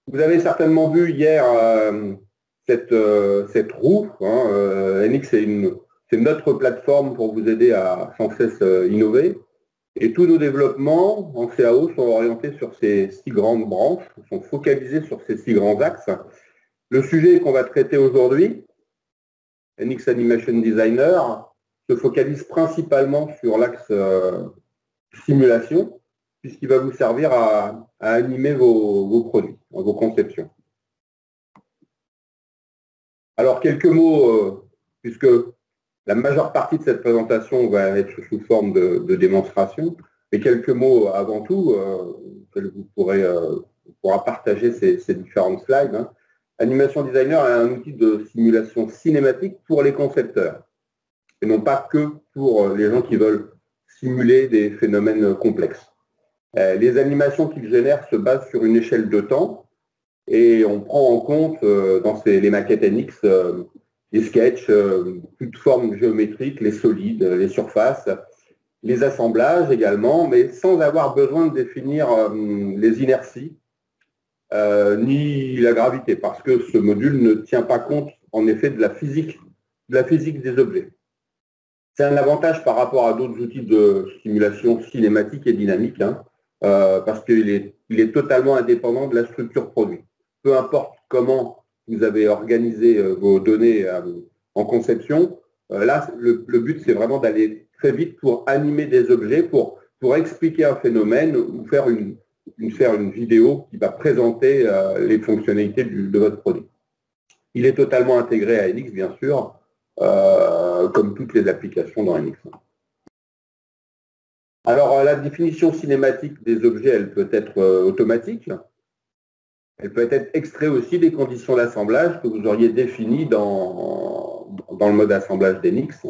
Vous avez certainement vu hier cette roue. NX, c'est notre plateforme pour vous aider à sans cesse innover. Et tous nos développements en CAO sont orientés sur ces 6 grandes branches, sont focalisés sur ces 6 grands axes. Le sujet qu'on va traiter aujourd'hui, NX Animation Designer, se focalise principalement sur l'axe simulation, puisqu'il va vous servir à animer vos produits, vos conceptions. Alors, quelques mots, puisque la majeure partie de cette présentation va être sous forme de démonstration, mais quelques mots avant tout, que vous pourra partager ces différentes slides. Hein. Animation Designer est un outil de simulation cinématique pour les concepteurs, et non pas que pour les gens qui veulent simuler des phénomènes complexes. Les animations qu'il génère se basent sur une échelle de temps, et on prend en compte dans les maquettes NX les sketchs, toutes formes géométriques, les solides, les surfaces, les assemblages également, mais sans avoir besoin de définir les inerties ni la gravité, parce que ce module ne tient pas compte en effet de la physique des objets. C'est un avantage par rapport à d'autres outils de simulation cinématique et dynamique, hein, parce qu'il est totalement indépendant de la structure produit. Peu importe comment vous avez organisé vos données en conception, là, le but, c'est vraiment d'aller très vite pour animer des objets, pour expliquer un phénomène ou faire une vidéo qui va présenter les fonctionnalités de votre produit. Il est totalement intégré à NX, bien sûr, comme toutes les applications dans NX. Alors, la définition cinématique des objets, elle peut être automatique. Elle peut être extraite aussi des conditions d'assemblage que vous auriez définies dans le mode assemblage d'NX.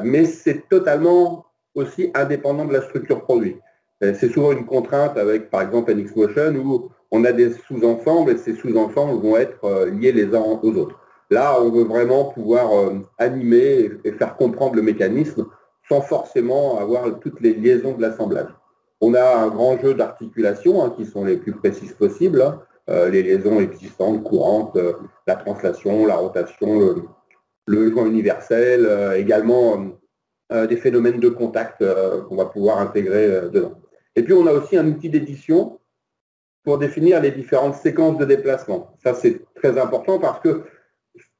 Mais c'est totalement aussi indépendant de la structure produit. C'est souvent une contrainte avec, par exemple, NX Motion, où on a des sous-ensembles et ces sous-ensembles vont être liés les uns aux autres. Là, on veut vraiment pouvoir animer et faire comprendre le mécanisme sans forcément avoir toutes les liaisons de l'assemblage. On a un grand jeu d'articulation qui sont les plus précises possibles, les liaisons existantes, courantes, la translation, la rotation, le joint universel, également des phénomènes de contact qu'on va pouvoir intégrer dedans. Et puis, on a aussi un outil d'édition pour définir les différentes séquences de déplacement. Ça, c'est très important parce que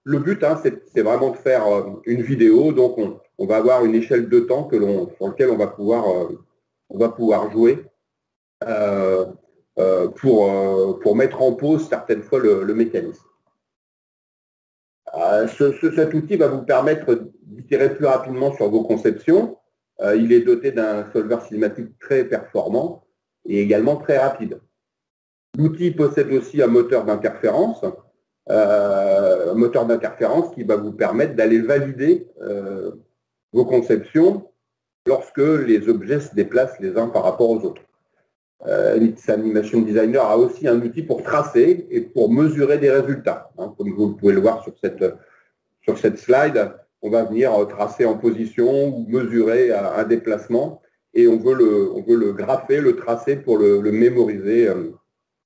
le but, c'est vraiment de faire une vidéo. Donc, on va avoir une échelle de temps sur laquelle on va pouvoir jouer pour mettre en pause certaines fois le mécanisme. Cet outil va vous permettre d'itérer plus rapidement sur vos conceptions. Il est doté d'un solver cinématique très performant et également très rapide. L'outil possède aussi un moteur d'interférence, qui va vous permettre d'aller valider vos conceptions lorsque les objets se déplacent les uns par rapport aux autres. Animation Designer a aussi un outil pour tracer et pour mesurer des résultats. Comme vous pouvez le voir sur cette slide, on va venir tracer en position ou mesurer un déplacement et on veut le grapher, le tracer pour le mémoriser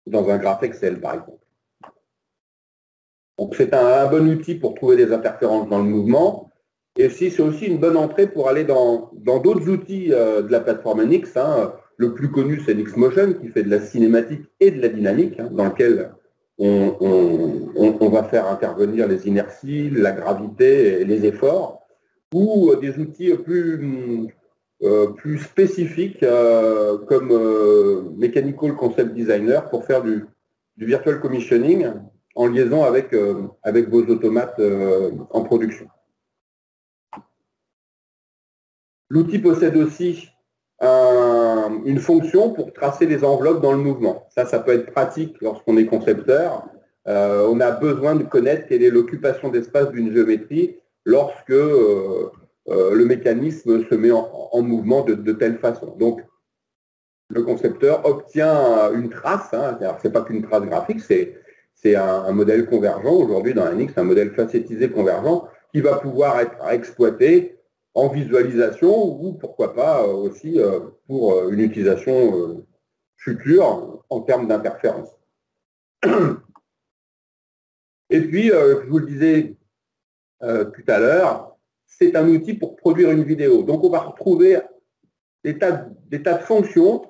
dans un graphe Excel, par exemple. Donc, c'est un bon outil pour trouver des interférences dans le mouvement. Et c'est aussi une bonne entrée pour aller dans d'autres outils de la plateforme NX. Le plus connu, c'est NX Motion, qui fait de la cinématique et de la dynamique, dans lequel on va faire intervenir les inerties, la gravité et les efforts, ou des outils plus spécifiques comme Mechanical Concept Designer pour faire du virtual commissioning en liaison avec vos automates en production. L'outil possède aussi une fonction pour tracer les enveloppes dans le mouvement. Ça peut être pratique lorsqu'on est concepteur. On a besoin de connaître quelle est l'occupation d'espace d'une géométrie lorsque le mécanisme se met en mouvement de telle façon. Donc, le concepteur obtient une trace. Alors, ce n'est pas qu'une trace graphique, c'est un modèle convergent. Aujourd'hui, dans NX, un modèle facettisé convergent qui va pouvoir être exploité en visualisation ou pourquoi pas aussi pour une utilisation future en termes d'interférence. Et puis, je vous le disais tout à l'heure, c'est un outil pour produire une vidéo. Donc, on va retrouver des tas de fonctions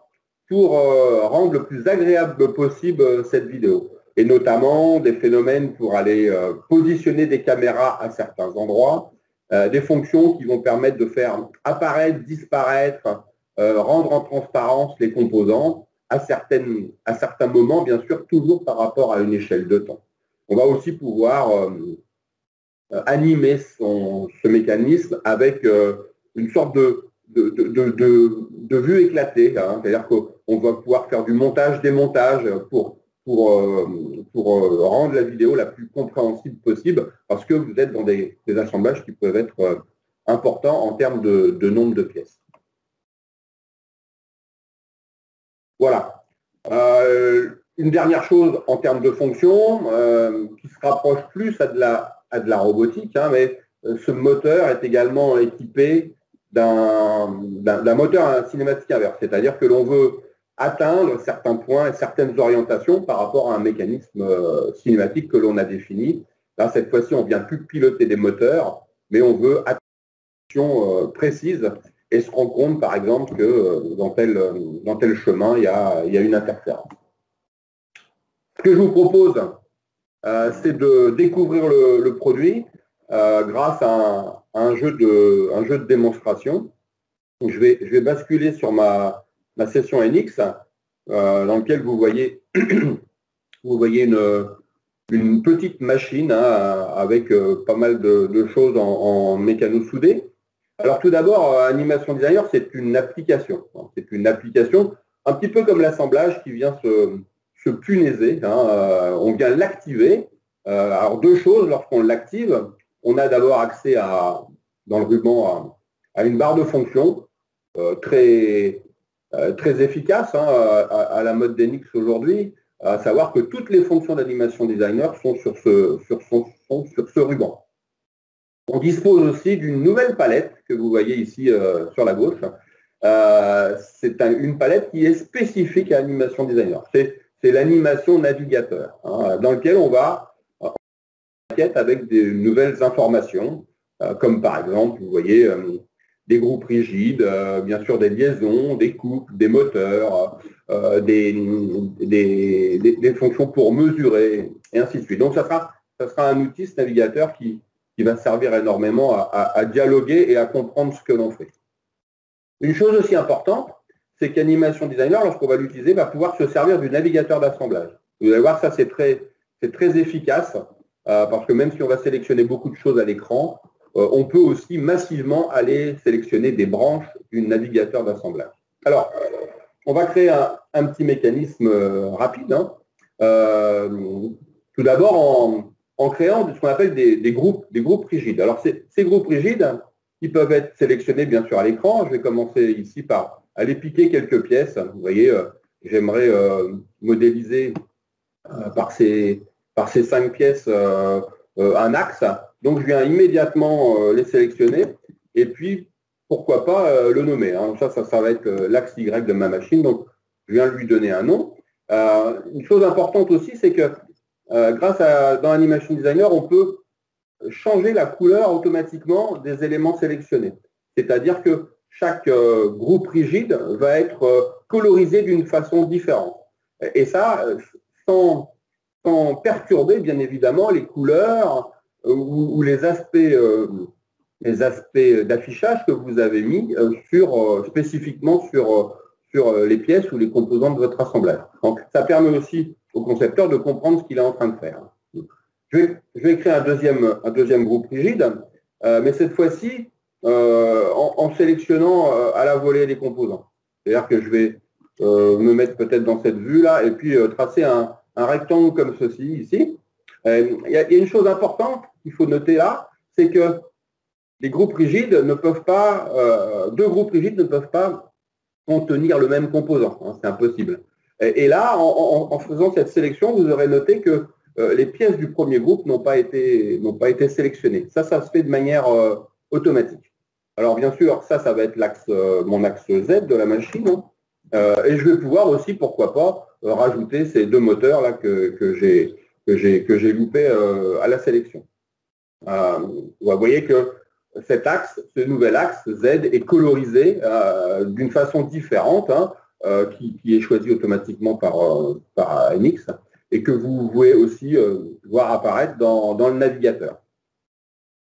pour rendre le plus agréable possible cette vidéo. Et notamment des phénomènes pour aller positionner des caméras à certains endroits, des fonctions qui vont permettre de faire apparaître, disparaître, rendre en transparence les composants à certains moments, bien sûr, toujours par rapport à une échelle de temps. On va aussi pouvoir animer ce mécanisme avec une sorte de vue éclatée, hein. C'est-à-dire qu'on va pouvoir faire du montage, démontage pour rendre la vidéo la plus compréhensible possible, parce que vous êtes dans des assemblages qui peuvent être importants en termes de nombre de pièces. Voilà. Une dernière chose en termes de fonction, qui se rapproche plus à de la robotique, hein, mais ce moteur est également équipé d'un moteur cinématique inverse, c'est-à-dire que l'on veut atteindre certains points et certaines orientations par rapport à un mécanisme cinématique que l'on a défini. Là, cette fois-ci, on ne vient plus piloter des moteurs, mais on veut atteindre une action précise et se rendre compte, par exemple, que dans tel chemin, il y a une interférence. Ce que je vous propose, c'est de découvrir le produit grâce à un jeu de démonstration. Donc, je vais basculer sur ma session NX, dans laquelle vous voyez une petite machine, hein, avec pas mal de choses en mécano-soudé. Alors tout d'abord, Animation Designer, c'est une application. C'est une application un petit peu comme l'assemblage qui vient se punaiser, hein, on vient l'activer. Alors deux choses, lorsqu'on l'active, on a d'abord accès dans le ruban à une barre de fonction très efficace, hein, à la mode d'NX aujourd'hui, à savoir que toutes les fonctions d'Animation Designer sont sur ce ruban. On dispose aussi d'une nouvelle palette que vous voyez ici sur la gauche. C'est une palette qui est spécifique à Animation Designer. C'est l'animation navigateur, hein, dans lequel on va avec des nouvelles informations, comme par exemple, vous voyez, des groupes rigides, bien sûr des liaisons, des couples, des moteurs, des fonctions pour mesurer, et ainsi de suite. Donc, ça sera un outil, ce navigateur, qui va servir énormément à dialoguer et à comprendre ce que l'on fait. Une chose aussi importante, c'est qu'Animation Designer, lorsqu'on va l'utiliser, va pouvoir se servir du navigateur d'assemblage. Vous allez voir, ça c'est très efficace, parce que même si on va sélectionner beaucoup de choses à l'écran, on peut aussi massivement aller sélectionner des branches du navigateur d'assemblage. Alors, on va créer un petit mécanisme rapide, hein. Tout d'abord en créant ce qu'on appelle des groupes rigides. Alors, ces groupes rigides, ils peuvent être sélectionnés bien sûr à l'écran. Je vais commencer ici par aller piquer quelques pièces. Vous voyez, j'aimerais modéliser par ces 5 pièces un axe. Donc, je viens immédiatement les sélectionner et puis, pourquoi pas le nommer, hein. Ça va être l'axe Y de ma machine. Donc, je viens lui donner un nom. Une chose importante aussi, c'est que dans Animation Designer, on peut changer la couleur automatiquement des éléments sélectionnés. C'est-à-dire que chaque groupe rigide va être colorisé d'une façon différente. Et ça, sans perturber, bien évidemment, les couleurs ou les aspects d'affichage que vous avez mis spécifiquement sur les pièces ou les composants de votre assemblage. Donc, ça permet aussi au concepteur de comprendre ce qu'il est en train de faire. Je vais créer un deuxième groupe rigide, mais cette fois-ci en sélectionnant à la volée les composants. C'est-à-dire que je vais me mettre peut-être dans cette vue-là et puis tracer un rectangle comme ceci, ici. Il y a une chose importante qu'il faut noter là, c'est que les groupes rigides ne peuvent pas, deux groupes rigides ne peuvent pas contenir le même composant, hein, c'est impossible. Et là, en faisant cette sélection, vous aurez noté que les pièces du premier groupe n'ont pas été sélectionnées. Ça se fait de manière automatique. Alors bien sûr, ça va être mon axe Z de la machine, hein. Et je vais pouvoir aussi, pourquoi pas, rajouter ces deux moteurs là que j'ai loupé à la sélection. Vous voyez que cet axe, ce nouvel axe Z est colorisé d'une façon différente, hein, qui est choisi automatiquement par NX et que vous pouvez aussi voir apparaître dans le navigateur.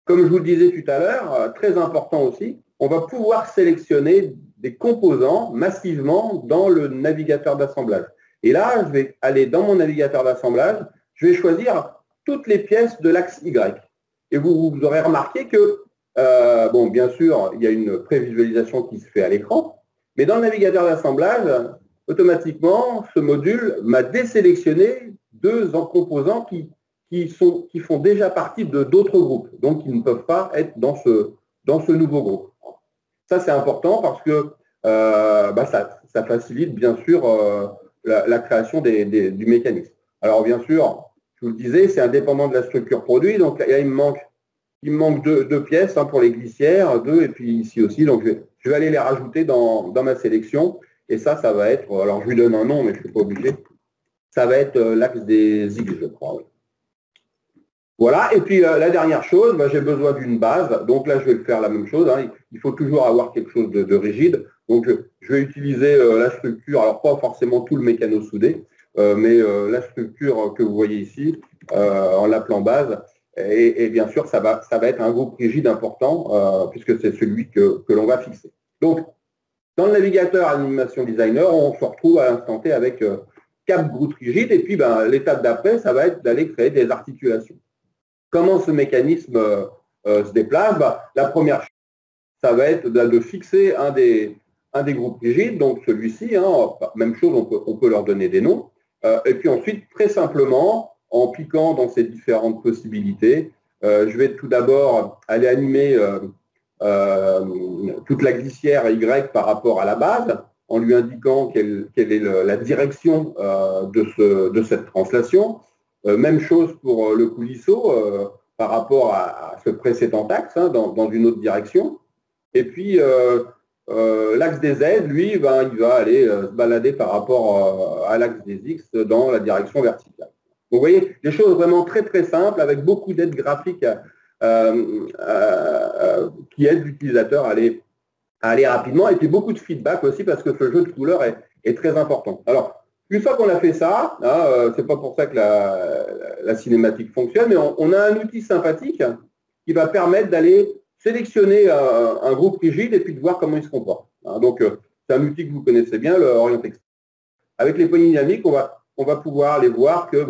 Comme je vous le disais tout à l'heure, très important aussi, on va pouvoir sélectionner des composants massivement dans le navigateur d'assemblage. Et là, je vais aller dans mon navigateur d'assemblage, je vais choisir toutes les pièces de l'axe Y. Et vous aurez remarqué que, bon, bien sûr, il y a une prévisualisation qui se fait à l'écran, mais dans le navigateur d'assemblage, automatiquement, ce module m'a désélectionné deux composants qui font déjà partie de d'autres groupes, donc qui ne peuvent pas être dans ce nouveau groupe. Ça, c'est important parce que ça facilite, bien sûr, la création du mécanisme. Alors, bien sûr, je vous le disais, c'est indépendant de la structure produit, donc là, il me manque deux pièces hein, pour les glissières, deux, et puis ici aussi, donc je vais aller les rajouter dans ma sélection, et ça va être, alors je lui donne un nom, mais je ne suis pas obligé, ça va être l'axe des X, je crois. Oui. Voilà, et puis la dernière chose, j'ai besoin d'une base, donc là je vais faire la même chose, hein. Il faut toujours avoir quelque chose de rigide, donc je vais utiliser la structure, alors pas forcément tout le mécano soudé, mais la structure que vous voyez ici, en l'appelant base, et bien sûr ça va être un groupe rigide important, puisque c'est celui que l'on va fixer. Donc, dans le navigateur Animation Designer, on se retrouve à l'instant T avec 4 groupes rigides, et puis l'étape d'après, ça va être d'aller créer des articulations. Comment ce mécanisme se déplace? La première chose, ça va être de fixer un des groupes rigides, donc celui-ci, hein, même chose, on peut leur donner des noms. Et puis ensuite, très simplement, en cliquant dans ces différentes possibilités, je vais tout d'abord aller animer toute la glissière Y par rapport à la base, en lui indiquant quelle est la direction de cette translation. Même chose pour le coulisseau par rapport à ce précédent axe, hein, dans une autre direction. Et puis, l'axe des Z, lui, il va aller se balader par rapport à l'axe des X dans la direction verticale. Donc, vous voyez, des choses vraiment très, très simples avec beaucoup d'aides graphiques qui aident l'utilisateur à aller rapidement. Et puis, beaucoup de feedback aussi parce que ce jeu de couleurs est très important. Alors, une fois qu'on a fait ça, c'est pas pour ça que la cinématique fonctionne, mais on a un outil sympathique qui va permettre d'aller sélectionner un groupe rigide et puis de voir comment il se comporte. Donc, c'est un outil que vous connaissez bien, le Orientex. Avec les poignées dynamiques, on va pouvoir aller voir que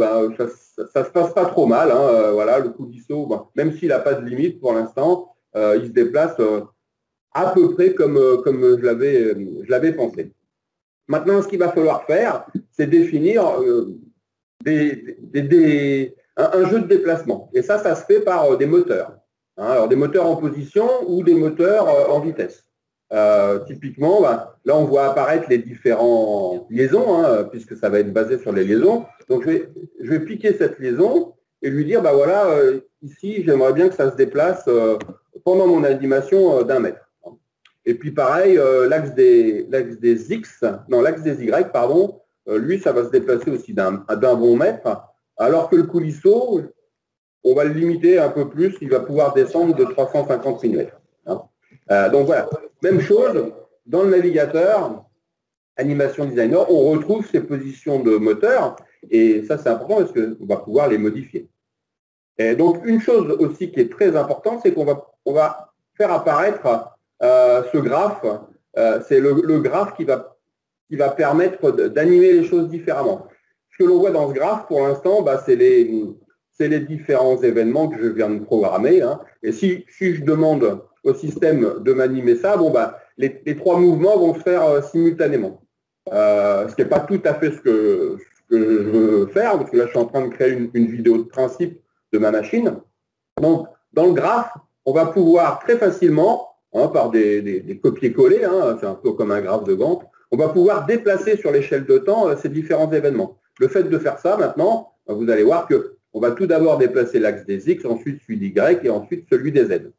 ça se passe pas trop mal. Hein, voilà, le coulisseau, même s'il n'a pas de limite pour l'instant, il se déplace à peu près comme je l'avais pensé. Maintenant, ce qu'il va falloir faire, c'est définir un jeu de déplacement. Et ça se fait par des moteurs. Hein, alors, des moteurs en position ou des moteurs en vitesse. Typiquement, là, on voit apparaître les différentes liaisons, hein, puisque ça va être basé sur les liaisons. Donc, je vais piquer cette liaison et lui dire, voilà, ici, j'aimerais bien que ça se déplace pendant mon animation d'1 mètre. Et puis pareil, l'axe des Y, pardon, lui, ça va se déplacer aussi d'un bon mètre, alors que le coulisseau, on va le limiter un peu plus, il va pouvoir descendre de 350 mm. Hein. Donc voilà, même chose, dans le navigateur Animation Designer, on retrouve ces positions de moteur, et ça c'est important parce qu'on va pouvoir les modifier. Et donc une chose aussi qui est très importante, c'est qu'on va faire apparaître ce graphe, c'est le graphe qui va permettre d'animer les choses différemment. Ce que l'on voit dans ce graphe, pour l'instant, c'est les différents événements que je viens de programmer. Hein. Et si je demande au système de m'animer ça, les 3 mouvements vont se faire simultanément. Ce qui n'est pas tout à fait ce que je veux faire, parce que là, je suis en train de créer une vidéo de principe de ma machine. Donc, dans le graphe, on va pouvoir très facilement, par des copier-coller, hein, c'est un peu comme un graphe de Gantt, on va pouvoir déplacer sur l'échelle de temps ces différents événements. Le fait de faire ça, maintenant, vous allez voir qu'on va tout d'abord déplacer l'axe des X, ensuite celui des Y et ensuite celui des Z.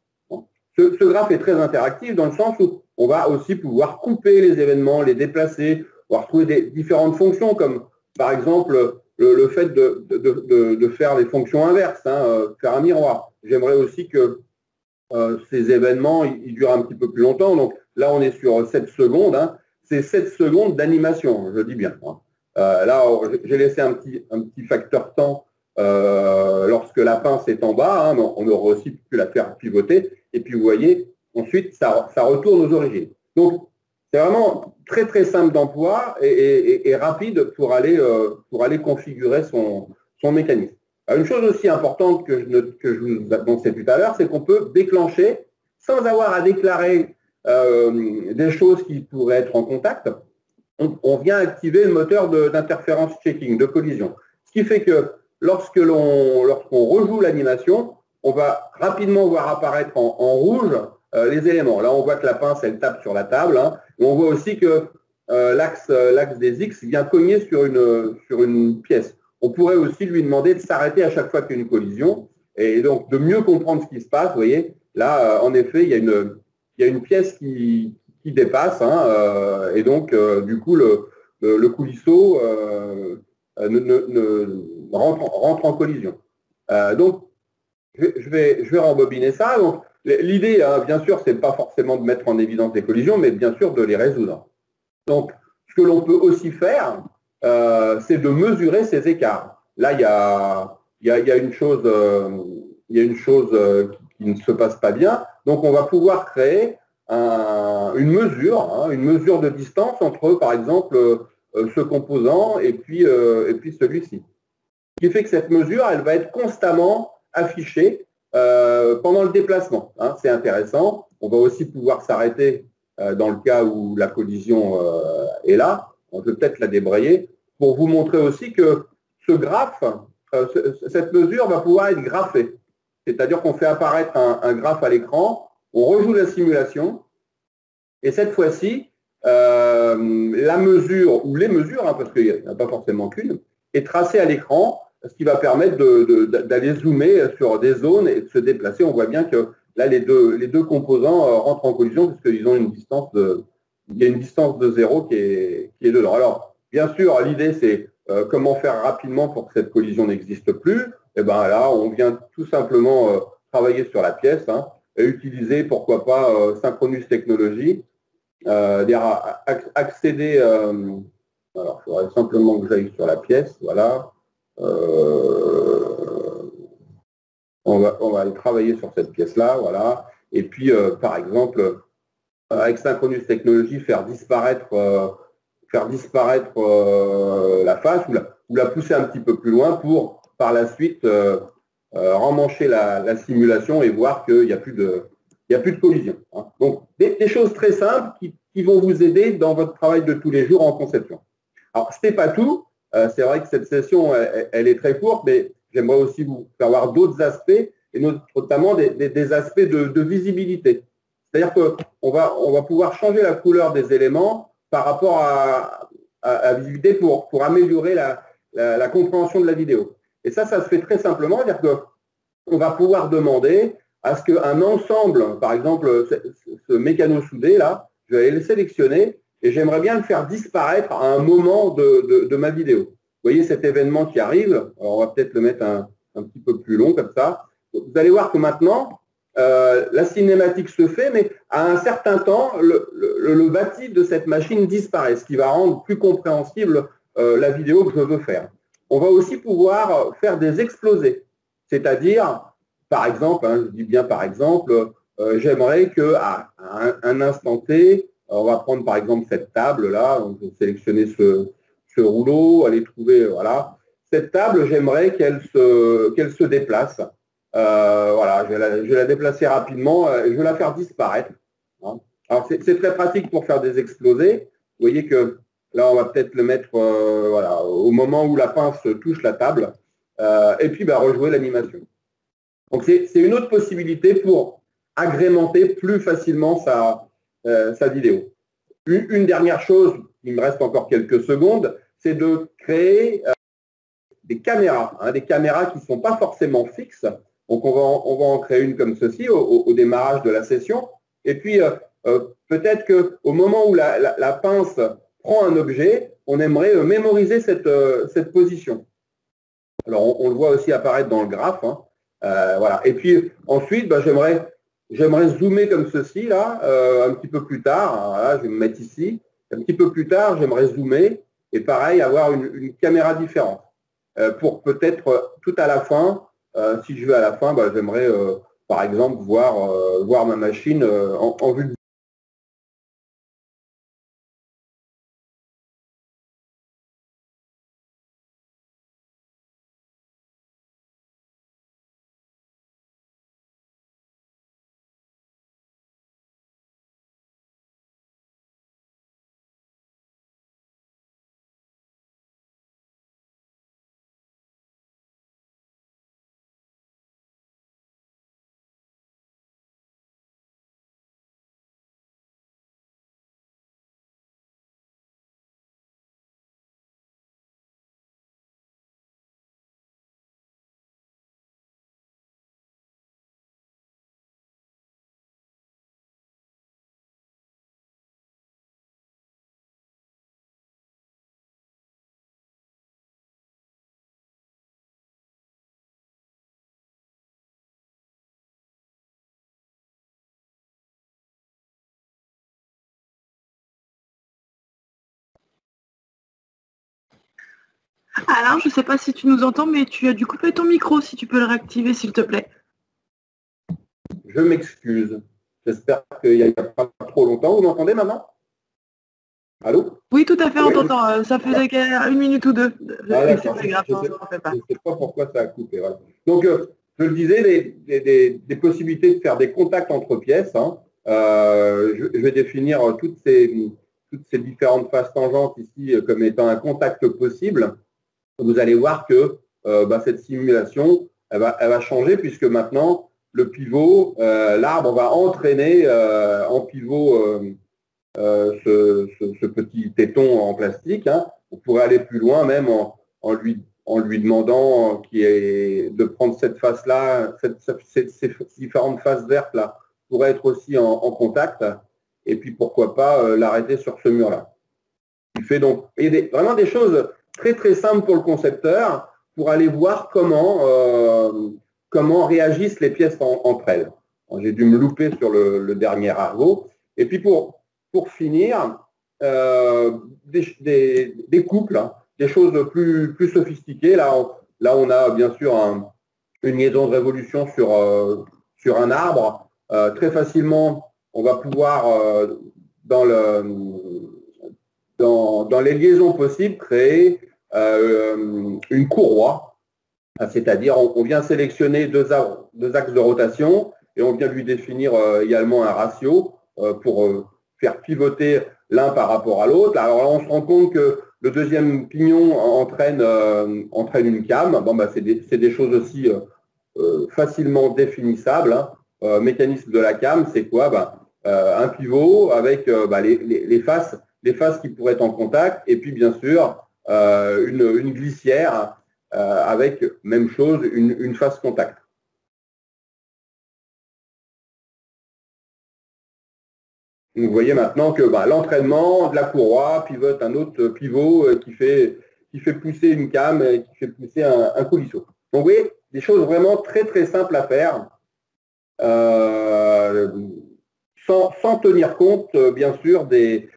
Ce graphe est très interactif dans le sens où on va aussi pouvoir couper les événements, les déplacer, On va retrouver différentes fonctions, comme par exemple le fait de faire les fonctions inverses, hein, faire un miroir. J'aimerais aussi que ces événements ils durent un petit peu plus longtemps. Donc là, on est sur 7 secondes. Hein. C'est 7 secondes d'animation, je dis bien. Hein. Là, j'ai laissé un petit facteur temps lorsque la pince est en bas. Hein, on aurait aussi pu la faire pivoter. Et puis, vous voyez, ensuite, ça retourne aux origines. Donc, c'est vraiment très, très simple d'emploi et rapide pour aller configurer son mécanisme. Alors, une chose aussi importante que je vous annonçais tout à l'heure, c'est qu'on peut déclencher, sans avoir à déclarer des choses qui pourraient être en contact, on vient activer le moteur d'interférence checking, de collision. Ce qui fait que lorsqu'on rejoue l'animation, on va rapidement voir apparaître en rouge les éléments. Là, on voit que la pince, elle tape sur la table. Hein, et on voit aussi que l'axe des X vient cogner sur une pièce. On pourrait aussi lui demander de s'arrêter à chaque fois qu'il y a une collision et donc de mieux comprendre ce qui se passe. Vous voyez, là, en effet, il y a une pièce qui dépasse hein, et donc, du coup, le coulisseau rentre en collision. Donc, je vais rembobiner ça. Donc, l'idée, hein, bien sûr, c'est pas forcément de mettre en évidence des collisions, mais bien sûr de les résoudre. Donc, ce que l'on peut aussi faire, c'est de mesurer ces écarts. Là, il y a une chose, qui ne se passe pas bien. Donc, on va pouvoir créer une mesure de distance entre, par exemple, ce composant et puis celui-ci. Ce qui fait que cette mesure, elle va être constamment affichée pendant le déplacement. Hein, c'est intéressant. On va aussi pouvoir s'arrêter dans le cas où la collision est là. On peut peut-être la débrayer pour vous montrer aussi que ce graphe, cette mesure va pouvoir être graphée. C'est-à-dire qu'on fait apparaître un graphe à l'écran, on rejoue la simulation, et cette fois-ci, la mesure, ou les mesures, hein, parce qu'il n'y en a pas forcément qu'une, est tracée à l'écran, ce qui va permettre d'aller zoomer sur des zones et de se déplacer. On voit bien que là, les deux composants rentrent en collision puisqu'ils ont il y a une distance de 0 qui est dedans. Alors, bien sûr, l'idée, c'est comment faire rapidement pour que cette collision n'existe plus. Et bien là, on vient tout simplement travailler sur la pièce hein, et utiliser, pourquoi pas, Synchronous Technologies, accéder. Alors, il faudrait simplement que j'aille sur la pièce, voilà. On va aller travailler sur cette pièce-là, voilà. Et puis, par exemple, avec Synchronous Technologies, faire disparaître la face ou la pousser un petit peu plus loin pour, par la suite, remmancher la simulation et voir qu'il n'y a plus de collision. Hein. Donc, des choses très simples qui vont vous aider dans votre travail de tous les jours en conception. Alors, ce n'est pas tout. C'est vrai que cette session, elle est très courte, mais j'aimerais aussi vous faire voir d'autres aspects, et notamment des aspects de visibilité. C'est-à-dire qu'on va pouvoir changer la couleur des éléments par rapport à la visibilité pour améliorer la compréhension de la vidéo. Et ça se fait très simplement, c'est-à-dire qu'on va pouvoir demander à ce qu'un ensemble, par exemple, ce mécano soudé, là, je vais aller le sélectionner, et j'aimerais bien le faire disparaître à un moment de ma vidéo. Vous voyez cet événement qui arrive, alors on va peut-être le mettre un petit peu plus long comme ça. Vous allez voir que maintenant, la cinématique se fait, mais à un certain temps, le bâti de cette machine disparaît, ce qui va rendre plus compréhensible la vidéo que je veux faire. On va aussi pouvoir faire des explosés, c'est-à-dire, par exemple, hein, je dis bien par exemple, j'aimerais qu'à un instant T, on va prendre par exemple cette table-là, donc je vais sélectionner ce rouleau, aller trouver, voilà. Cette table, j'aimerais qu'elle se déplace. Voilà, je vais la déplacer rapidement et je vais la faire disparaître. Hein. Alors, c'est très pratique pour faire des explosés. Vous voyez que là, on va peut-être le mettre voilà, au moment où la pince touche la table et puis rejouer l'animation. Donc, c'est une autre possibilité pour agrémenter plus facilement sa vidéo. Une dernière chose, il me reste encore quelques secondes, c'est de créer des caméras qui ne sont pas forcément fixes. Donc, on va en créer une comme ceci au démarrage de la session. Et puis, peut-être qu'au moment où la pince prend un objet, on aimerait mémoriser cette position. Alors, on le voit aussi apparaître dans le graphe. Hein. Voilà. Et puis, ensuite, bah, j'aimerais zoomer comme ceci, là, un petit peu plus tard. Alors là, je vais me mettre ici. Un petit peu plus tard, j'aimerais zoomer et pareil, avoir une caméra différente. Pour peut-être tout à la fin, si je veux à la fin, bah, j'aimerais, par exemple, voir ma machine en vue de. Alain, je ne sais pas si tu nous entends, mais tu as dû couper ton micro, si tu peux le réactiver, s'il te plaît. Je m'excuse. J'espère qu'il n'y a pas trop longtemps. Vous m'entendez maintenant? Allô? Oui, tout à fait, on t'entend. Ça faisait une minute ou deux. Ah, C'est pas grave, je on ne ne fait pas. sais pas pourquoi ça a coupé. Voilà. Donc, je le disais, des possibilités de faire des contacts entre pièces. Hein. Je vais définir toutes ces différentes faces tangentes ici comme étant un contact possible. Vous allez voir que bah, cette simulation, elle va changer puisque maintenant, le pivot, l'arbre va entraîner en pivot ce petit téton en plastique. Hein. On pourrait aller plus loin même en lui demandant de prendre cette face-là, ces différentes faces vertes-là, pourraient être aussi en contact. Et puis, pourquoi pas l'arrêter sur ce mur-là. Il fait donc vraiment des choses très, très simples pour le concepteur pour aller voir comment réagissent les pièces entre elles. J'ai dû me louper sur le dernier argot. Et puis, pour finir, des couples, hein, des choses plus sophistiquées. Là, on a bien sûr une liaison de révolution sur un arbre. Très facilement, on va pouvoir, dans les liaisons possibles, créer une courroie. C'est-à-dire, on vient sélectionner deux axes de rotation et on vient lui définir également un ratio pour faire pivoter l'un par rapport à l'autre. Alors là, on se rend compte que le deuxième pignon entraîne une came. Bon, bah, c'est des choses aussi facilement définissables. Hein. Mécanisme de la came, c'est quoi? Un pivot avec les faces qui pourraient être en contact et puis bien sûr une glissière avec, même chose, une face contact. Vous voyez maintenant que l'entraînement de la courroie pivote un autre pivot qui fait pousser une came et qui fait pousser un coulisseau. Donc vous voyez, des choses vraiment très très simples à faire sans tenir compte bien sûr des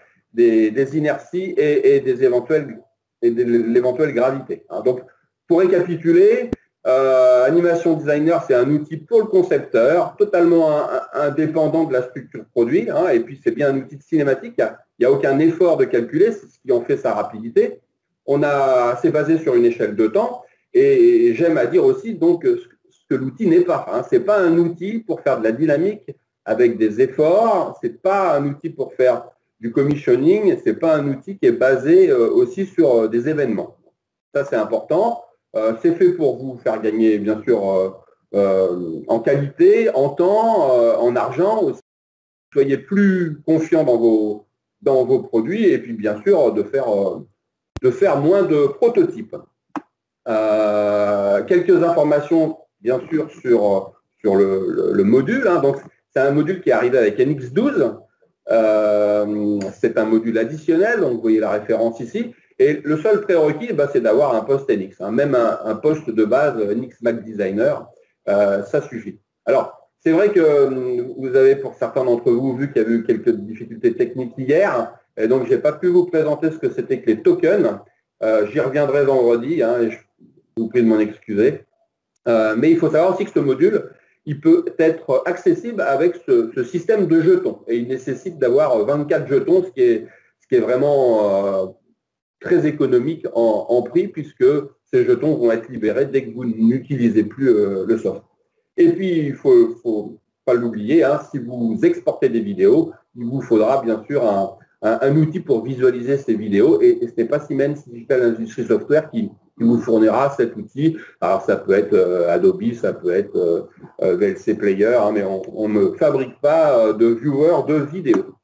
inerties et de l'éventuelle gravité. Hein. Donc pour récapituler, Animation Designer, c'est un outil pour le concepteur, totalement indépendant de la structure produit, hein, et puis c'est bien un outil de cinématique, il n'y a aucun effort de calculer, c'est ce qui en fait sa rapidité. C'est basé sur une échelle de temps, et j'aime à dire aussi donc ce que l'outil n'est pas. Hein. Ce n'est pas un outil pour faire de la dynamique avec des efforts, ce n'est pas un outil pour faire du commissioning, ce n'est pas un outil qui est basé aussi sur des événements. Ça, c'est important. C'est fait pour vous faire gagner, bien sûr, en qualité, en temps, en argent aussi. Soyez plus confiants dans vos produits et puis, bien sûr, de faire moins de prototypes. Quelques informations, bien sûr, sur le module. Hein. Donc, c'est un module qui est arrivé avec NX12. C'est un module additionnel, donc vous voyez la référence ici. Et le seul prérequis, c'est d'avoir un poste NX. Même un poste de base NX Mac Designer, ça suffit. Alors, c'est vrai que vous avez, pour certains d'entre vous, vu qu'il y a eu quelques difficultés techniques hier, et donc je n'ai pas pu vous présenter ce que c'était que les tokens. J'y reviendrai vendredi, et je vous prie de m'en excuser. Mais il faut savoir aussi que ce module, il peut être accessible avec ce système de jetons. Et il nécessite d'avoir 24 jetons, ce qui est vraiment très économique en prix, puisque ces jetons vont être libérés dès que vous n'utilisez plus le soft. Et puis, il ne faut pas l'oublier, si vous exportez des vidéos, il vous faudra bien sûr un outil pour visualiser ces vidéos. Et ce n'est pas Siemens Digital Industries Software qui vous fournira cet outil. Alors, ça peut être Adobe, ça peut être VLC Player, mais on ne fabrique pas de viewer de vidéos.